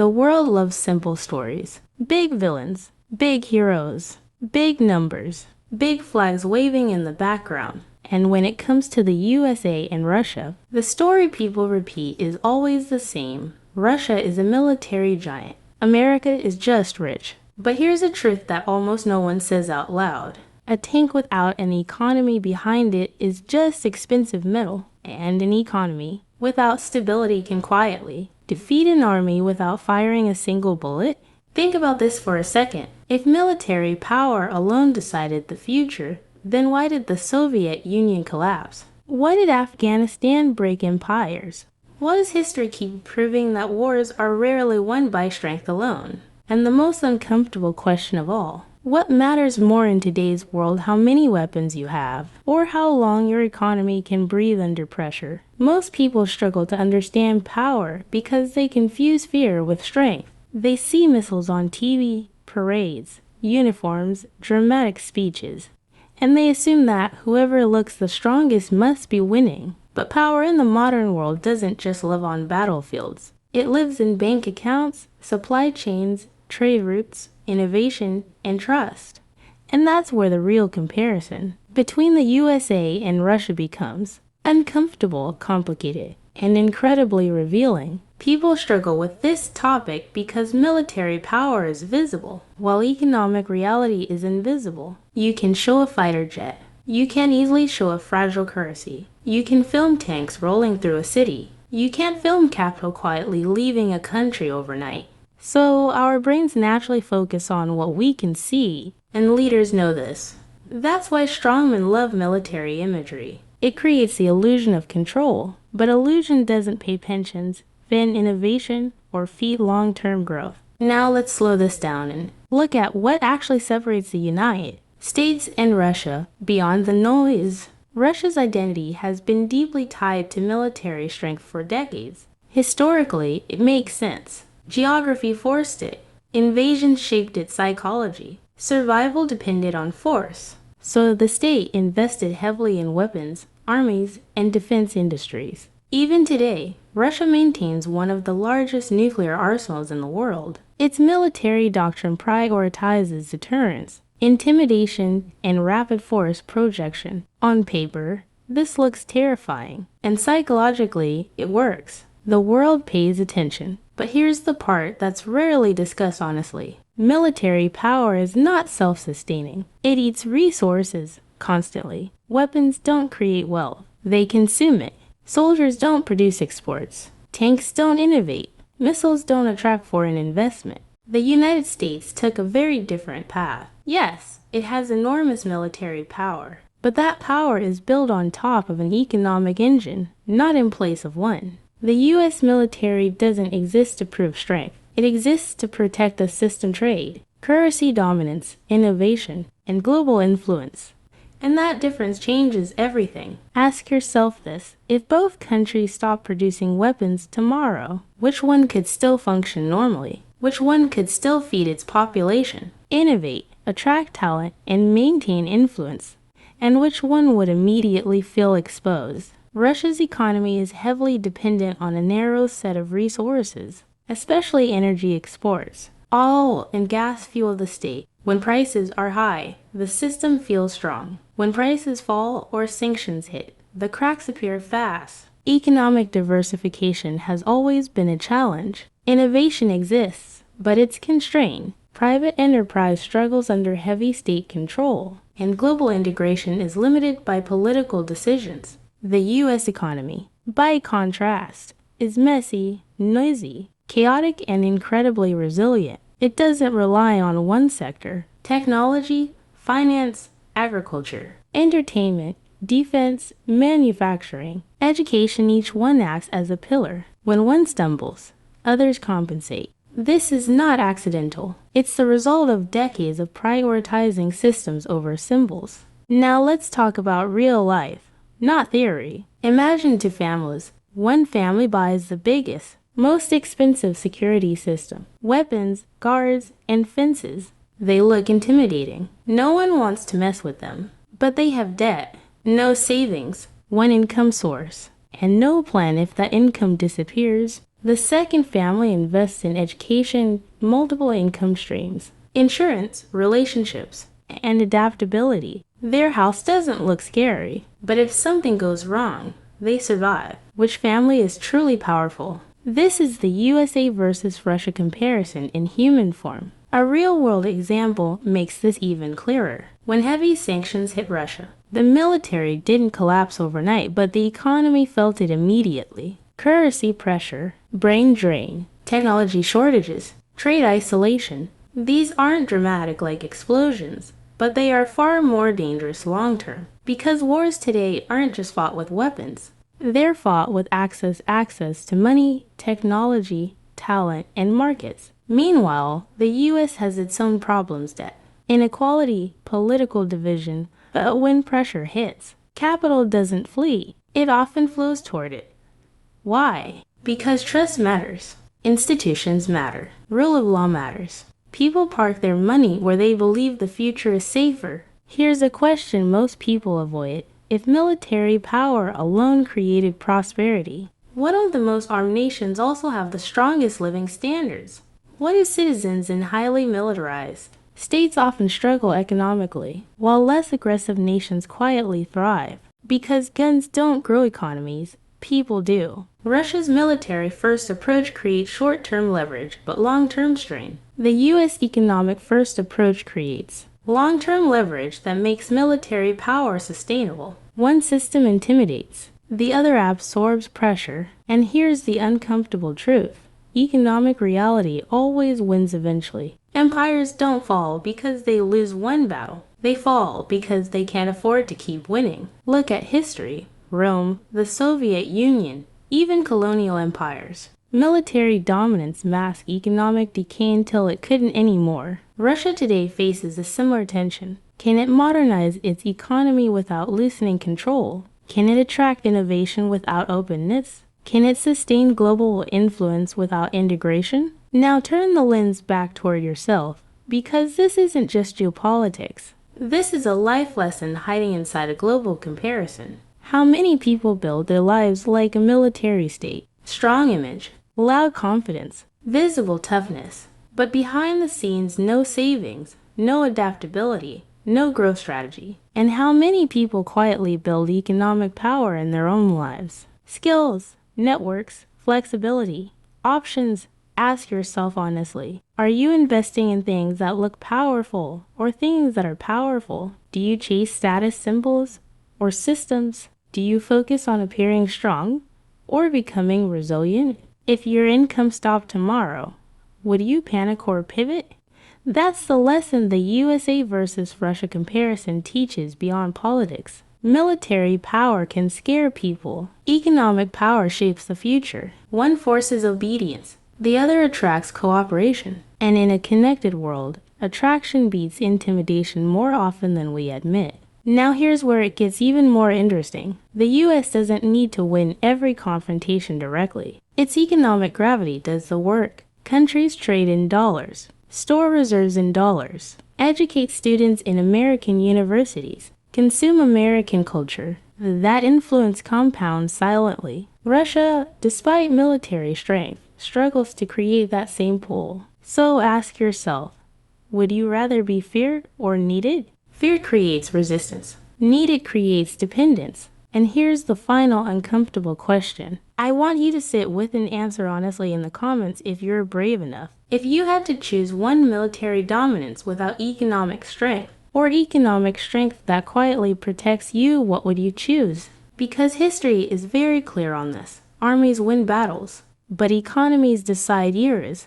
The world loves simple stories. Big villains, big heroes, big numbers, big flags waving in the background. And when it comes to the USA and Russia, the story people repeat is always the same. Russia is a military giant. America is just rich. But here's a truth that almost no one says out loud. A tank without an economy behind it is just expensive metal, and an economy without stability can quietly defeat an army without firing a single bullet. Think about this for a second. If military power alone decided the future, then why did the Soviet Union collapse? Why did Afghanistan break empires? Why does history keep proving that wars are rarely won by strength alone? And the most uncomfortable question of all, what matters more in today's world, how many weapons you have, or how long your economy can breathe under pressure? Most people struggle to understand power because they confuse fear with strength. They see missiles on TV, parades, uniforms, dramatic speeches, and they assume that whoever looks the strongest must be winning. But power in the modern world doesn't just live on battlefields. It lives in bank accounts, supply chains, trade routes, innovation, and trust. And that's where the real comparison between the USA and Russia becomes uncomfortable, complicated, and incredibly revealing. People struggle with this topic because military power is visible, while economic reality is invisible. You can show a fighter jet. You can easily show a fragile currency. You can film tanks rolling through a city. You can't film capital quietly leaving a country overnight. So our brains naturally focus on what we can see, and leaders know this. That's why strongmen love military imagery. It creates the illusion of control, but illusion doesn't pay pensions, fund innovation, or feed long-term growth. Now let's slow this down and look at what actually separates the United States and Russia beyond the noise. Russia's identity has been deeply tied to military strength for decades. Historically, it makes sense. Geography forced it. Invasion shaped its psychology. Survival depended on force. So the state invested heavily in weapons, armies, and defense industries. Even today, Russia maintains one of the largest nuclear arsenals in the world. Its military doctrine prioritizes deterrence, intimidation, and rapid force projection. On paper, this looks terrifying, and psychologically, it works. The world pays attention. But here's the part that's rarely discussed honestly. Military power is not self-sustaining. It eats resources constantly. Weapons don't create wealth. They consume it. Soldiers don't produce exports. Tanks don't innovate. Missiles don't attract foreign investment. The United States took a very different path. Yes, it has enormous military power, but that power is built on top of an economic engine, not in place of one. The U.S. military doesn't exist to prove strength. It exists to protect a system trade, currency dominance, innovation, and global influence. And that difference changes everything. Ask yourself this. If both countries stop producing weapons tomorrow, which one could still function normally? Which one could still feed its population, innovate, attract talent, and maintain influence? And which one would immediately feel exposed? Russia's economy is heavily dependent on a narrow set of resources, especially energy exports. Oil and gas fuel the state. When prices are high, the system feels strong. When prices fall or sanctions hit, the cracks appear fast. Economic diversification has always been a challenge. Innovation exists, but it's constrained. Private enterprise struggles under heavy state control, and global integration is limited by political decisions. The U.S. economy, by contrast, is messy, noisy, chaotic, and incredibly resilient. It doesn't rely on one sector. Technology, finance, agriculture, entertainment, defense, manufacturing, education, each one acts as a pillar. When one stumbles, others compensate. This is not accidental. It's the result of decades of prioritizing systems over symbols. Now let's talk about real life. Not theory. Imagine two families. One family buys the biggest, most expensive security system, weapons, guards, and fences. They look intimidating. No one wants to mess with them. But they have debt, no savings, one income source, and no plan if that income disappears. The second family invests in education, multiple income streams, insurance, relationships, and adaptability. Their house doesn't look scary, but if something goes wrong, they survive. Which family is truly powerful? This is the USA versus Russia comparison in human form. A real-world example makes this even clearer. When heavy sanctions hit Russia, the military didn't collapse overnight, but the economy felt it immediately. Currency pressure, brain drain, technology shortages, trade isolation. These aren't dramatic like explosions, but they are far more dangerous long-term. Because wars today aren't just fought with weapons. They're fought with access to money, technology, talent, and markets. Meanwhile, the US has its own problems: debt, inequality, political division. But when pressure hits, capital doesn't flee. It often flows toward it. Why? Because trust matters. Institutions matter. Rule of law matters. People park their money where they believe the future is safer. Here's a question most people avoid. If military power alone created prosperity, why don't the most armed nations also have the strongest living standards? What if citizens in highly militarized states often struggle economically, while less aggressive nations quietly thrive? Because guns don't grow economies, people do. Russia's military-first approach creates short-term leverage, but long-term strain. The U.S. economic-first approach creates long-term leverage that makes military power sustainable. One system intimidates, the other absorbs pressure, and here's the uncomfortable truth. Economic reality always wins eventually. Empires don't fall because they lose one battle. They fall because they can't afford to keep winning. Look at history. Rome, the Soviet Union, even colonial empires. Military dominance masked economic decay until it couldn't anymore. Russia today faces a similar tension. Can it modernize its economy without loosening control? Can it attract innovation without openness? Can it sustain global influence without integration? Now turn the lens back toward yourself, because this isn't just geopolitics. This is a life lesson hiding inside a global comparison. How many people build their lives like a military state? Strong image, loud confidence, visible toughness. But behind the scenes, no savings, no adaptability, no growth strategy. And how many people quietly build economic power in their own lives? Skills, networks, flexibility, options. Ask yourself honestly, are you investing in things that look powerful or things that are powerful? Do you chase status symbols or systems? Do you focus on appearing strong or becoming resilient? If your income stopped tomorrow, would you panic or pivot? That's the lesson the USA versus Russia comparison teaches beyond politics. Military power can scare people. Economic power shapes the future. One forces obedience, the other attracts cooperation. And in a connected world, attraction beats intimidation more often than we admit. Now here's where it gets even more interesting. The US doesn't need to win every confrontation directly. Its economic gravity does the work. Countries trade in dollars, store reserves in dollars, educate students in American universities, consume American culture. That influence compounds silently. Russia, despite military strength, struggles to create that same pull. So ask yourself, would you rather be feared or needed? Fear creates resistance. Needed creates dependence. And here's the final uncomfortable question. I want you to sit with an answer honestly in the comments if you're brave enough. If you had to choose one military dominance without economic strength, or economic strength that quietly protects you, what would you choose? Because history is very clear on this. Armies win battles, but economies decide eras.